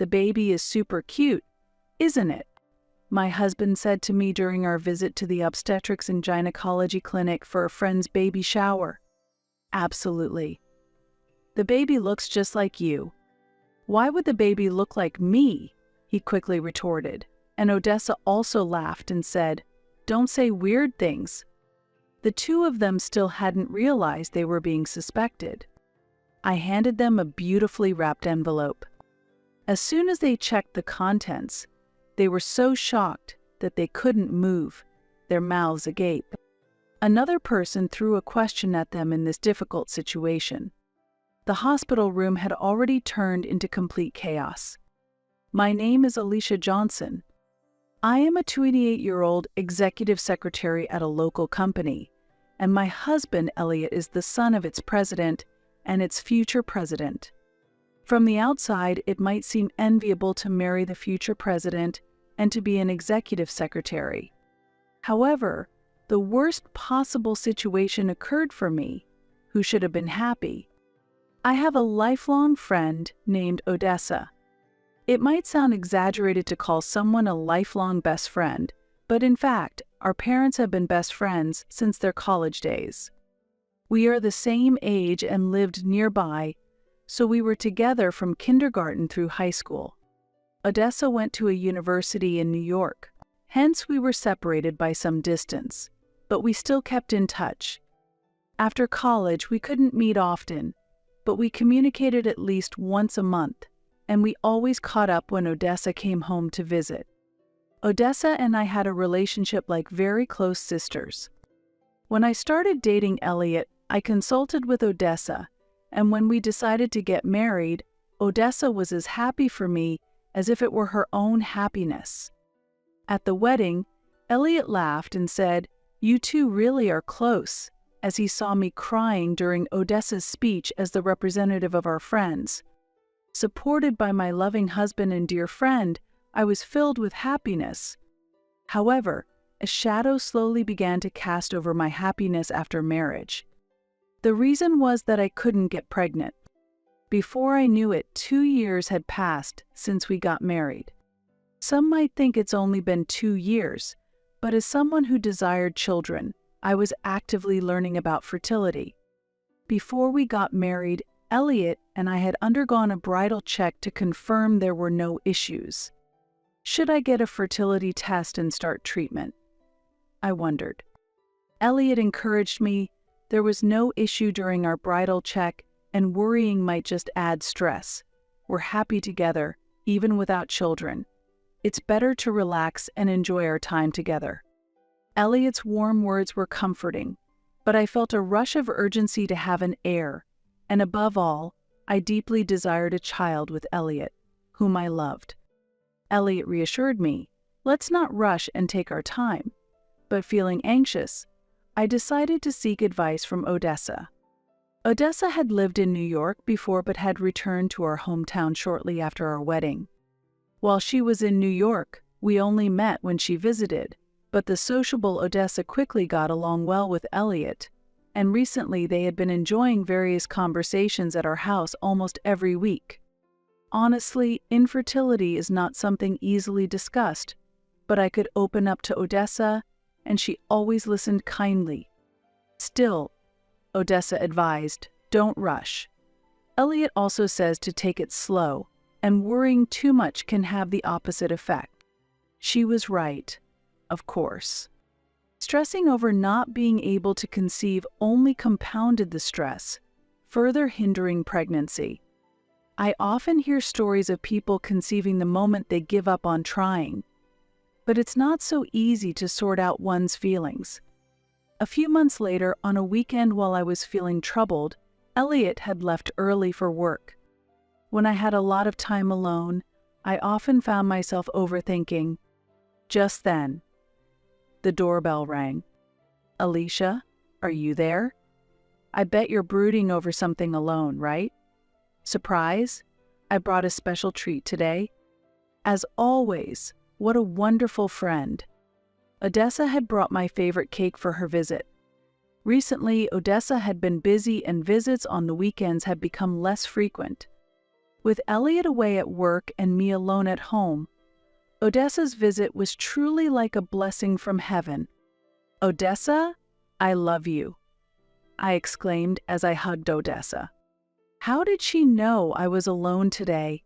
The baby is super cute, isn't it? My husband said to me during our visit to the obstetrics and gynecology clinic for a friend's baby shower. Absolutely. The baby looks just like you. Why would the baby look like me? He quickly retorted, and Odessa also laughed and said, "Don't say weird things." The two of them still hadn't realized they were being suspected. I handed them a beautifully wrapped envelope. As soon as they checked the contents, they were so shocked that they couldn't move, their mouths agape. Another person threw a question at them in this difficult situation. The hospital room had already turned into complete chaos. My name is Alicia Johnson. I am a 28-year-old executive secretary at a local company, and my husband, Elliot, is the son of its president and its future president. From the outside, it might seem enviable to marry the future president and to be an executive secretary. However, the worst possible situation occurred for me, who should have been happy. I have a lifelong friend named Odessa. It might sound exaggerated to call someone a lifelong best friend, but in fact, our parents have been best friends since their college days. We are the same age and lived nearby, so we were together from kindergarten through high school. Odessa went to a university in New York, hence we were separated by some distance, but we still kept in touch. After college, we couldn't meet often, but we communicated at least once a month, and we always caught up when Odessa came home to visit. Odessa and I had a relationship like very close sisters. When I started dating Elliot, I consulted with Odessa, and when we decided to get married, Odessa was as happy for me as if it were her own happiness. At the wedding, Elliot laughed and said, "You two really are close," as he saw me crying during Odessa's speech as the representative of our friends. Supported by my loving husband and dear friend, I was filled with happiness. However, a shadow slowly began to cast over my happiness after marriage. The reason was that I couldn't get pregnant. Before I knew it, 2 years had passed since we got married. Some might think it's only been 2 years, but as someone who desired children, I was actively learning about fertility. Before we got married, Elliot and I had undergone a bridal check to confirm there were no issues. Should I get a fertility test and start treatment? I wondered. Elliot encouraged me. There was no issue during our bridal check, and worrying might just add stress. We're happy together, even without children. It's better to relax and enjoy our time together. Elliot's warm words were comforting, but I felt a rush of urgency to have an heir, and above all, I deeply desired a child with Elliot, whom I loved. Elliot reassured me, "Let's not rush and take our time." But feeling anxious, I decided to seek advice from Odessa. Odessa had lived in New York before but had returned to our hometown shortly after our wedding. While she was in New York, we only met when she visited, but the sociable Odessa quickly got along well with Elliot, and recently they had been enjoying various conversations at our house almost every week. Honestly, infertility is not something easily discussed, but I could open up to Odessa, and she always listened kindly. Still, Odessa advised, "Don't rush." Elliot also says to take it slow, and worrying too much can have the opposite effect. She was right, of course. Stressing over not being able to conceive only compounded the stress, further hindering pregnancy. I often hear stories of people conceiving the moment they give up on trying, but it's not so easy to sort out one's feelings. A few months later, on a weekend while I was feeling troubled, Elliot had left early for work. When I had a lot of time alone, I often found myself overthinking. Just then, the doorbell rang. "Alicia, are you there? I bet you're brooding over something alone, right? Surprise? I brought a special treat today." As always, what a wonderful friend. Odessa had brought my favorite cake for her visit. Recently, Odessa had been busy and visits on the weekends had become less frequent. With Elliot away at work and me alone at home, Odessa's visit was truly like a blessing from heaven. "Odessa, I love you," I exclaimed as I hugged Odessa. How did she know I was alone today?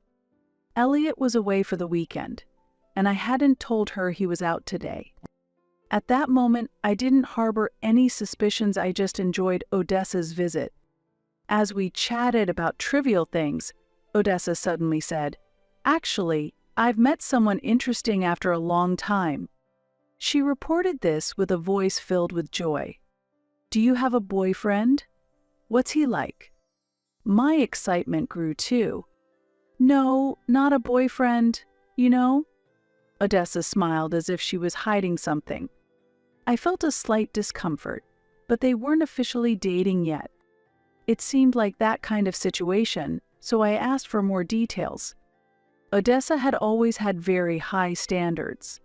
Elliot was away for the weekend, and I hadn't told her he was out today. At that moment, I didn't harbor any suspicions. I just enjoyed Odessa's visit. As we chatted about trivial things, Odessa suddenly said, "Actually, I've met someone interesting after a long time." She reported this with a voice filled with joy. "Do you have a boyfriend? What's he like?" My excitement grew too. "No, not a boyfriend, you know." Odessa smiled as if she was hiding something. I felt a slight discomfort, but they weren't officially dating yet. It seemed like that kind of situation, so I asked for more details. Odessa had always had very high standards.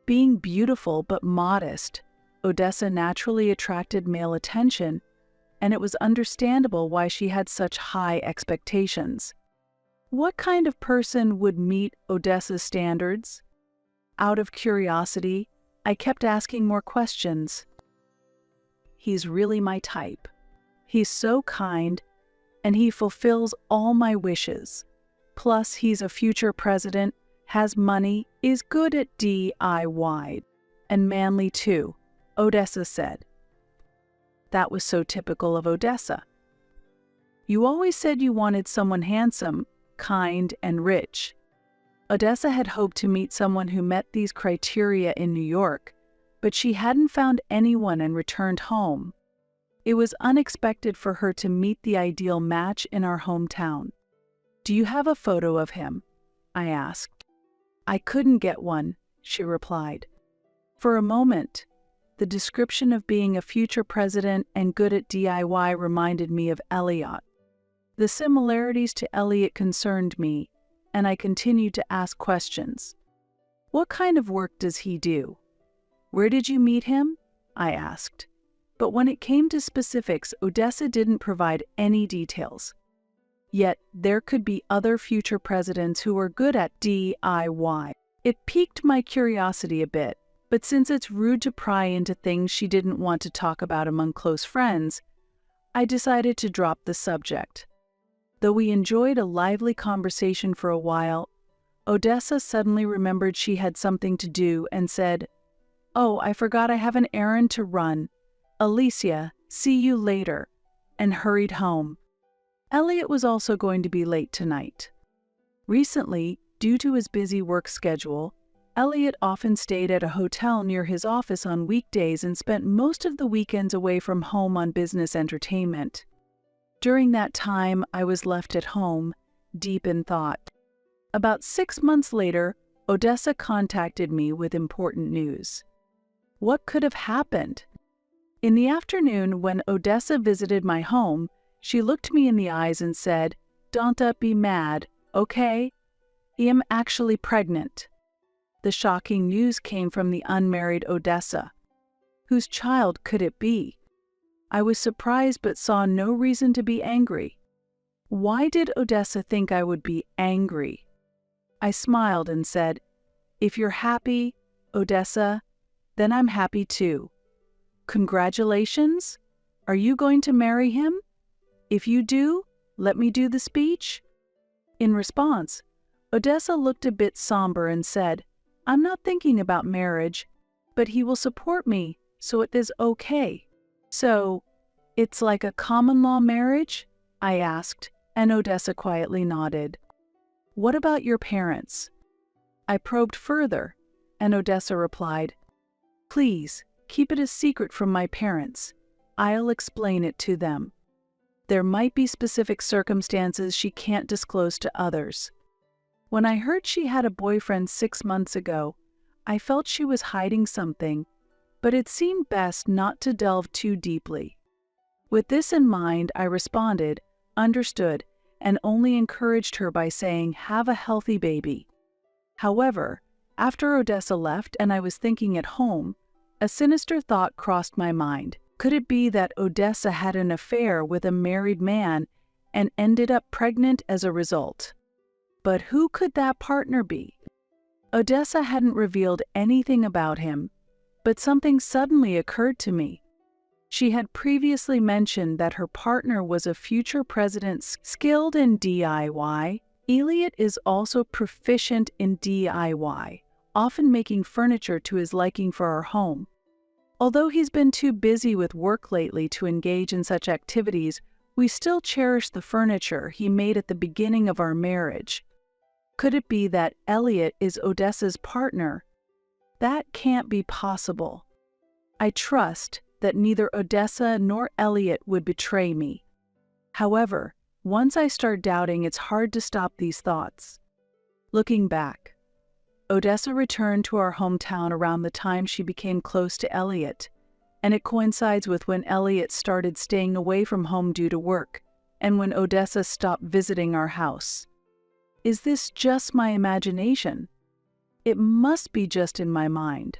Being beautiful but modest, Odessa naturally attracted male attention, and it was understandable why she had such high expectations. What kind of person would meet Odessa's standards? Out of curiosity, I kept asking more questions. "He's really my type. He's so kind, and he fulfills all my wishes. Plus, he's a future president, has money, is good at DIY, and manly too," Odessa said. That was so typical of Odessa. "You always said you wanted someone handsome, kind, and rich." Odessa had hoped to meet someone who met these criteria in New York, but she hadn't found anyone and returned home. It was unexpected for her to meet the ideal match in our hometown. "Do you have a photo of him?" I asked. "I couldn't get one," she replied. For a moment, the description of being a future president and good at DIY reminded me of Elliot. The similarities to Elliot concerned me, and I continued to ask questions. "What kind of work does he do? Where did you meet him?" I asked. But when it came to specifics, Odessa didn't provide any details. Yet, there could be other future presidents who were good at DIY. It piqued my curiosity a bit, but since it's rude to pry into things she didn't want to talk about among close friends, I decided to drop the subject. Though we enjoyed a lively conversation for a while, Odessa suddenly remembered she had something to do and said, "Oh, I forgot I have an errand to run. Alicia, see you later," and hurried home. Elliot was also going to be late tonight. Recently, due to his busy work schedule, Elliot often stayed at a hotel near his office on weekdays and spent most of the weekends away from home on business entertainment. During that time, I was left at home, deep in thought. About 6 months later, Odessa contacted me with important news. What could have happened? In the afternoon, when Odessa visited my home, she looked me in the eyes and said, "Don't be mad, okay? I'm actually pregnant." The shocking news came from the unmarried Odessa. Whose child could it be? I was surprised but saw no reason to be angry. Why did Odessa think I would be angry? I smiled and said, "If you're happy, Odessa, then I'm happy too. Congratulations? Are you going to marry him? If you do, let me do the speech?" In response, Odessa looked a bit somber and said, "I'm not thinking about marriage, but he will support me, so it is okay." "So, it's like a common law marriage?" I asked, and Odessa quietly nodded. "What about your parents?" I probed further, and Odessa replied, "Please, keep it a secret from my parents. I'll explain it to them. There might be specific circumstances she can't disclose to others." When I heard she had a boyfriend 6 months ago, I felt she was hiding something, but it seemed best not to delve too deeply. With this in mind, I responded, understood, and only encouraged her by saying, "Have a healthy baby." However, after Odessa left and I was thinking at home, a sinister thought crossed my mind. Could it be that Odessa had an affair with a married man and ended up pregnant as a result? But who could that partner be? Odessa hadn't revealed anything about him, but something suddenly occurred to me. She had previously mentioned that her partner was a future president skilled in DIY. Elliot is also proficient in DIY, often making furniture to his liking for our home. Although he's been too busy with work lately to engage in such activities, we still cherish the furniture he made at the beginning of our marriage. Could it be that Elliot is Odessa's partner? That can't be possible. I trust that neither Odessa nor Elliot would betray me. However, once I start doubting, it's hard to stop these thoughts. Looking back, Odessa returned to our hometown around the time she became close to Elliot, and it coincides with when Elliot started staying away from home due to work, and when Odessa stopped visiting our house. Is this just my imagination? It must be just in my mind.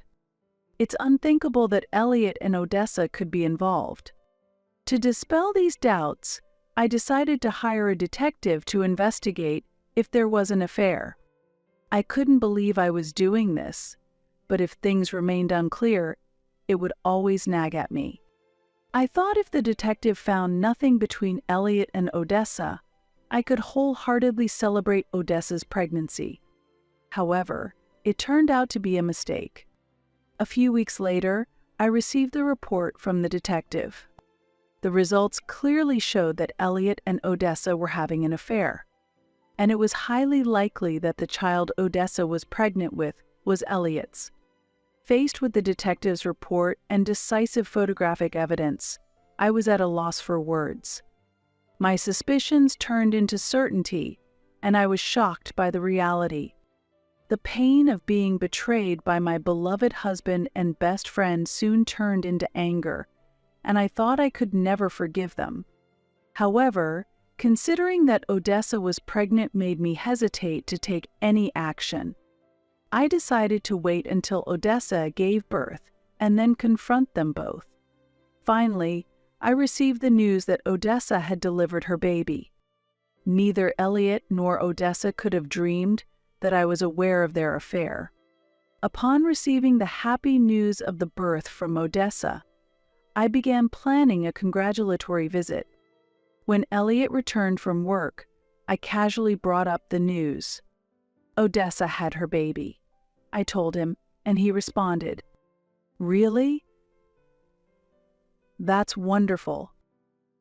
It's unthinkable that Elliot and Odessa could be involved. To dispel these doubts, I decided to hire a detective to investigate if there was an affair. I couldn't believe I was doing this, but if things remained unclear, it would always nag at me. I thought if the detective found nothing between Elliot and Odessa, I could wholeheartedly celebrate Odessa's pregnancy. However, it turned out to be a mistake. A few weeks later, I received the report from the detective. The results clearly showed that Elliot and Odessa were having an affair, and it was highly likely that the child Odessa was pregnant with was Elliot's. Faced with the detective's report and decisive photographic evidence, I was at a loss for words. My suspicions turned into certainty, and I was shocked by the reality. The pain of being betrayed by my beloved husband and best friend soon turned into anger, and I thought I could never forgive them. However, considering that Odessa was pregnant made me hesitate to take any action. I decided to wait until Odessa gave birth and then confront them both. Finally, I received the news that Odessa had delivered her baby. Neither Elliot nor Odessa could have dreamed that I was aware of their affair. Upon receiving the happy news of the birth from Odessa, I began planning a congratulatory visit. When Elliot returned from work, I casually brought up the news. Odessa had her baby, I told him, and he responded, "Really? That's wonderful."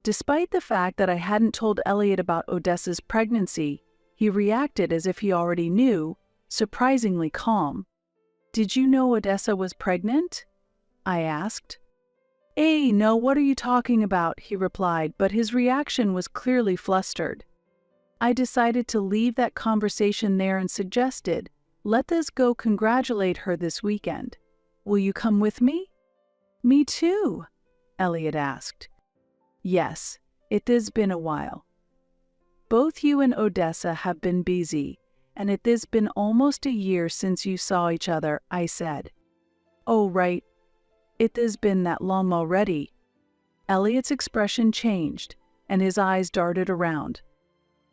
Despite the fact that I hadn't told Elliot about Odessa's pregnancy, he reacted as if he already knew, surprisingly calm. "Did you know Odessa was pregnant?" I asked. No, what are you talking about?" he replied, but his reaction was clearly flustered. I decided to leave that conversation there and suggested, "Let us go congratulate her this weekend. Will you come with me?" "Me too?" Elliot asked. "Yes, it has been a while. Both you and Odessa have been busy, and it has been almost a year since you saw each other," I said. "Oh, right. It has been that long already." Elliot's expression changed, and his eyes darted around.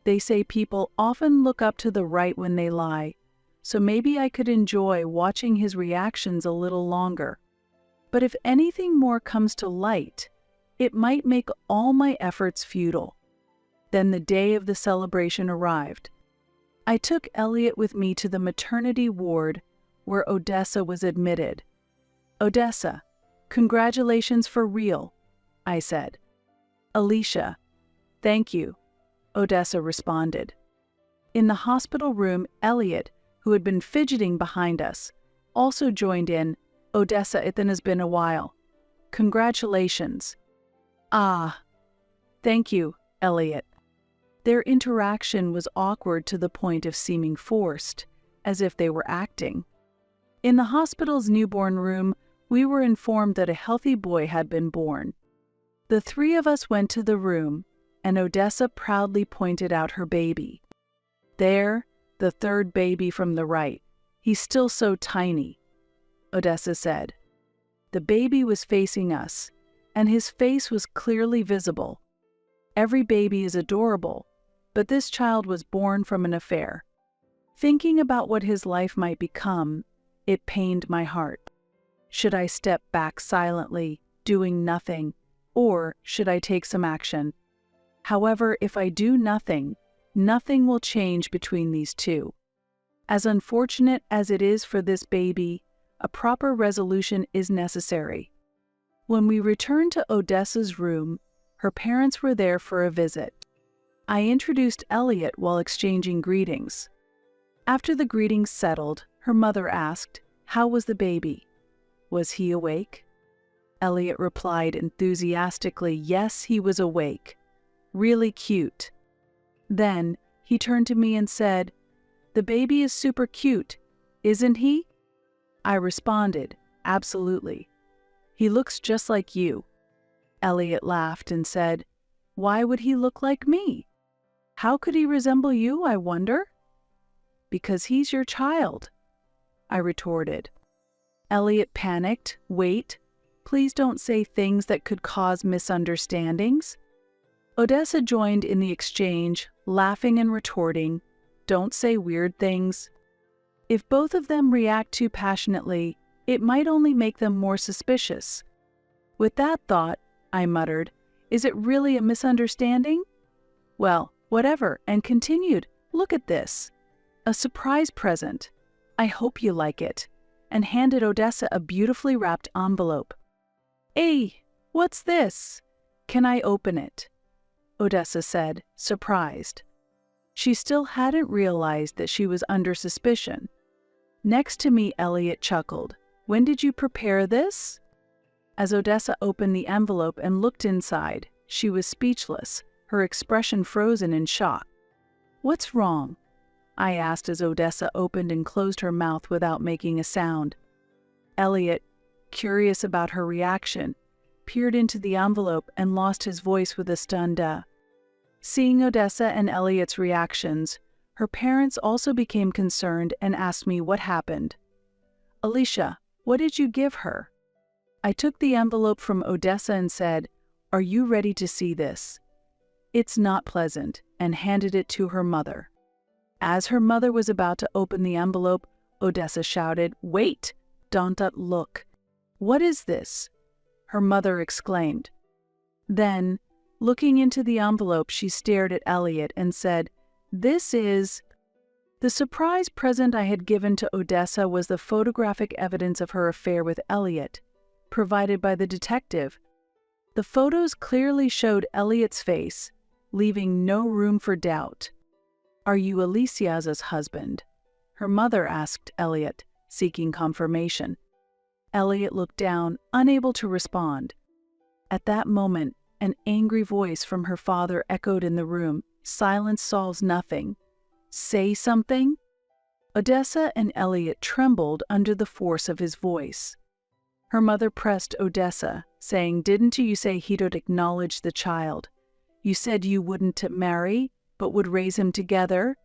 They say people often look up to the right when they lie, so maybe I could enjoy watching his reactions a little longer. But if anything more comes to light, it might make all my efforts futile. Then the day of the celebration arrived. I took Elliot with me to the maternity ward where Odessa was admitted. "Odessa, congratulations for real," I said. "Alicia, thank you," Odessa responded. In the hospital room, Elliot, who had been fidgeting behind us, also joined in. "Odessa, it has been a while. Congratulations." "Ah, thank you, Elliot." Their interaction was awkward to the point of seeming forced, as if they were acting. In the hospital's newborn room, we were informed that a healthy boy had been born. The three of us went to the room, and Odessa proudly pointed out her baby. "There, the third baby from the right. He's still so tiny," Odessa said. The baby was facing us, and his face was clearly visible. Every baby is adorable, but this child was born from an affair. Thinking about what his life might become, it pained my heart. Should I step back silently, doing nothing, or should I take some action? However, if I do nothing, nothing will change between these two. As unfortunate as it is for this baby, a proper resolution is necessary. When we returned to Odessa's room, her parents were there for a visit. I introduced Elliot while exchanging greetings. After the greetings settled, her mother asked, "How was the baby? Was he awake?" Elliot replied enthusiastically, "Yes, he was awake. Really cute." Then he turned to me and said, "The baby is super cute, isn't he?" I responded, "Absolutely. He looks just like you." Elliot laughed and said, "Why would he look like me? How could he resemble you, I wonder?" "Because he's your child," I retorted. Elliot panicked. "Wait, please don't say things that could cause misunderstandings." Odessa joined in the exchange, laughing and retorting, "Don't say weird things. If both of them react too passionately, it might only make them more suspicious." With that thought, I muttered, "Is it really a misunderstanding? Well, whatever," and continued, "Look at this. A surprise present. I hope you like it," and handed Odessa a beautifully wrapped envelope. "Hey, what's this? Can I open it?" Odessa said, surprised. She still hadn't realized that she was under suspicion. Next to me, Elliot chuckled. "When did you prepare this?" As Odessa opened the envelope and looked inside, she was speechless, her expression frozen in shock. "What's wrong?" I asked as Odessa opened and closed her mouth without making a sound. Elliot, curious about her reaction, peered into the envelope and lost his voice with a stunned Seeing Odessa and Elliot's reactions, her parents also became concerned and asked me what happened. "Alicia, what did you give her?" I took the envelope from Odessa and said, "Are you ready to see this? It's not pleasant," and handed it to her mother. As her mother was about to open the envelope, Odessa shouted, "Wait! Don't look! What is this?" her mother exclaimed. Then, looking into the envelope, she stared at Elliot and said, "This is..." The surprise present I had given to Odessa was the photographic evidence of her affair with Elliot, provided by the detective. The photos clearly showed Elliot's face, leaving no room for doubt. "Are you Alicia's husband?" her mother asked Elliot, seeking confirmation. Elliot looked down, unable to respond. At that moment, an angry voice from her father echoed in the room. "Silence solves nothing. Say something." Odessa and Elliot trembled under the force of his voice. Her mother pressed Odessa, saying, "Didn't you say he don't acknowledge the child? You said you wouldn't marry, but would raise him together?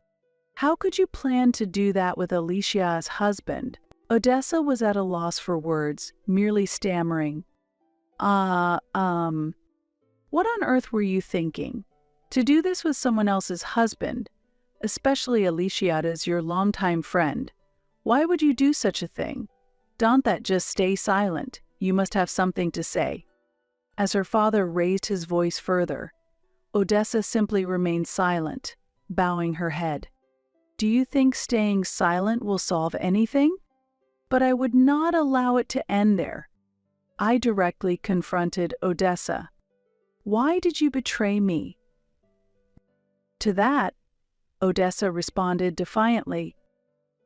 How could you plan to do that with Alicia's husband?" Odessa was at a loss for words, merely stammering, What on earth were you thinking? To do this with someone else's husband, especially Alicia's your longtime friend. Why would you do such a thing? Don't that just stay silent. You must have something to say." As her father raised his voice further, Odessa simply remained silent, bowing her head. "Do you think staying silent will solve anything?" But I would not allow it to end there. I directly confronted Odessa. "Why did you betray me?" To that, Odessa responded defiantly,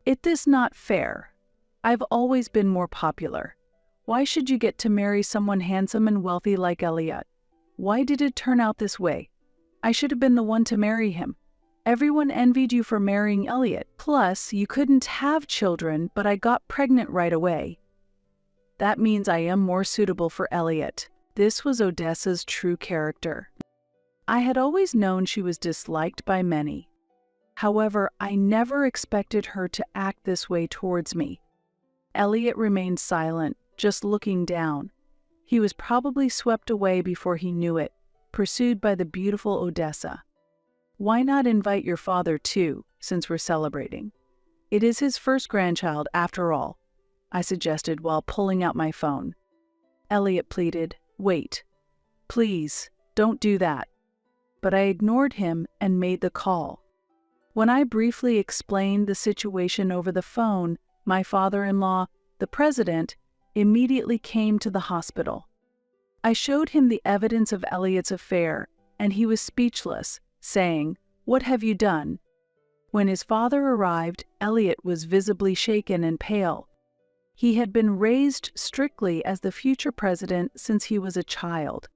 "It is not fair. I've always been more popular. Why should you get to marry someone handsome and wealthy like Elliot? Why did it turn out this way? I should have been the one to marry him. Everyone envied you for marrying Elliot. Plus, you couldn't have children, but I got pregnant right away. That means I am more suitable for Elliot." This was Odessa's true character. I had always known she was disliked by many. However, I never expected her to act this way towards me. Elliot remained silent, just looking down. He was probably swept away before he knew it, pursued by the beautiful Odessa. "Why not invite your father too, since we're celebrating?" It is his first grandchild, after all, I suggested while pulling out my phone. Elliot pleaded, "Wait. Please, don't do that." But I ignored him and made the call. When I briefly explained the situation over the phone, my father-in-law, the president, immediately came to the hospital. I showed him the evidence of Elliot's affair, and he was speechless, saying, "What have you done?" When his father arrived, Elliot was visibly shaken and pale. He had been raised strictly as the future president since he was a child.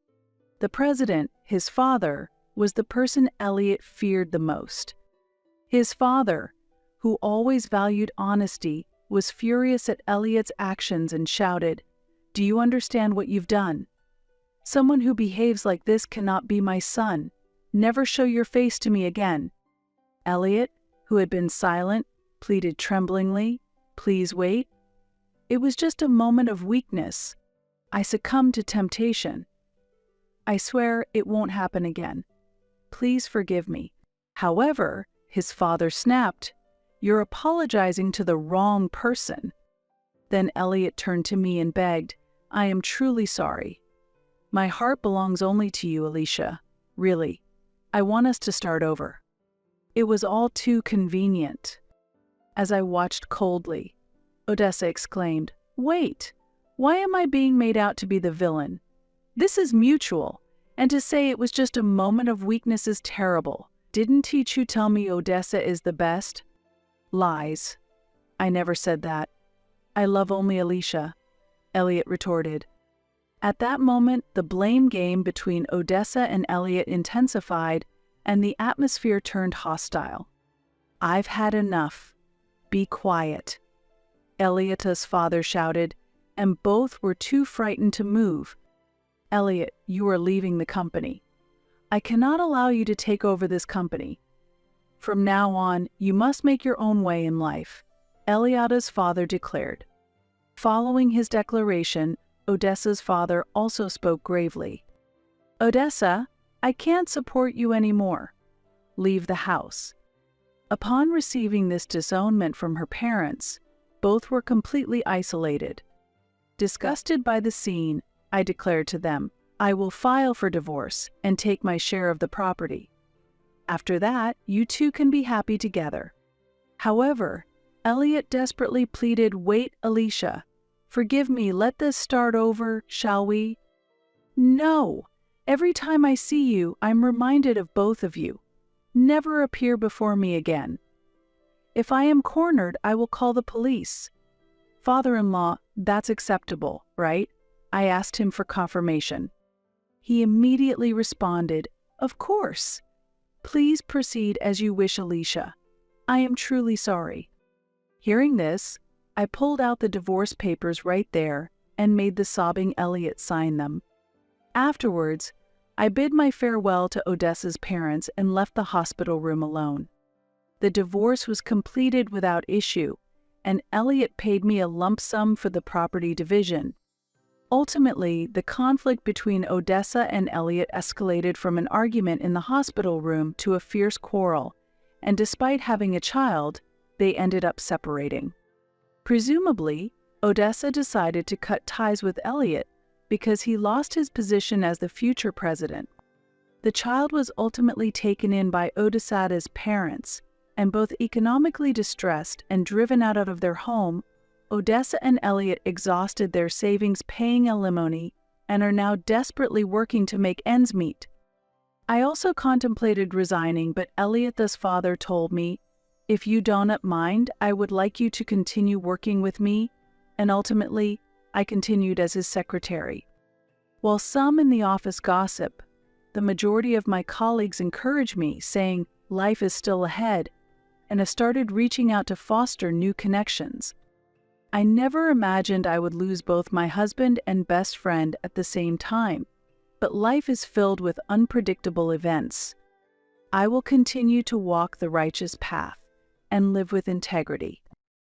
The president, his father, was the person Elliot feared the most. His father, who always valued honesty, was furious at Elliot's actions and shouted, "Do you understand what you've done? Someone who behaves like this cannot be my son. Never show your face to me again." Elliot, who had been silent, pleaded tremblingly, "Please wait. It was just a moment of weakness. I succumbed to temptation. I swear it won't happen again. Please forgive me." However, his father snapped, "You're apologizing to the wrong person." Then Elliot turned to me and begged, "I am truly sorry. My heart belongs only to you, Alicia. Really. I want us to start over." It was all too convenient. As I watched coldly, Odessa exclaimed, "Wait, why am I being made out to be the villain? This is mutual, and to say it was just a moment of weakness is terrible. Didn't Tichu tell me Odessa is the best?" "Lies. I never said that. I love only Alicia," Elliot retorted. At that moment, the blame game between Odessa and Elliot intensified, and the atmosphere turned hostile. "I've had enough. Be quiet," Elliot's father shouted, and both were too frightened to move. "Elliot, you are leaving the company. I cannot allow you to take over this company. From now on, you must make your own way in life," Elliot's father declared. Following his declaration, Odessa's father also spoke gravely. "Odessa, I can't support you anymore. Leave the house." Upon receiving this disownment from her parents, both were completely isolated. Disgusted by the scene, I declared to them, "I will file for divorce and take my share of the property. After that, you two can be happy together." However, Elliot desperately pleaded, "Wait, Alicia. Forgive me, let this start over, shall we?" "No. Every time I see you, I'm reminded of both of you. Never appear before me again. If I am cornered, I will call the police." "Father-in-law, that's acceptable, right?" I asked him for confirmation. He immediately responded, "Of course. Please proceed as you wish, Alicia. I am truly sorry." Hearing this, I pulled out the divorce papers right there and made the sobbing Elliot sign them. Afterwards, I bid my farewell to Odessa's parents and left the hospital room alone. The divorce was completed without issue, and Elliot paid me a lump sum for the property division. Ultimately, the conflict between Odessa and Elliot escalated from an argument in the hospital room to a fierce quarrel, and despite having a child, they ended up separating. Presumably, Odessa decided to cut ties with Elliot because he lost his position as the future president. The child was ultimately taken in by Odessa's parents, and both economically distressed and driven out of their home, Odessa and Elliot exhausted their savings paying alimony and are now desperately working to make ends meet. I also contemplated resigning, but Elliot's father told me, "If you don't mind, I would like you to continue working with me," and ultimately, I continued as his secretary. While some in the office gossip, the majority of my colleagues encourage me, saying life is still ahead, and have started reaching out to foster new connections. I never imagined I would lose both my husband and best friend at the same time, but life is filled with unpredictable events. I will continue to walk the righteous path and live with integrity.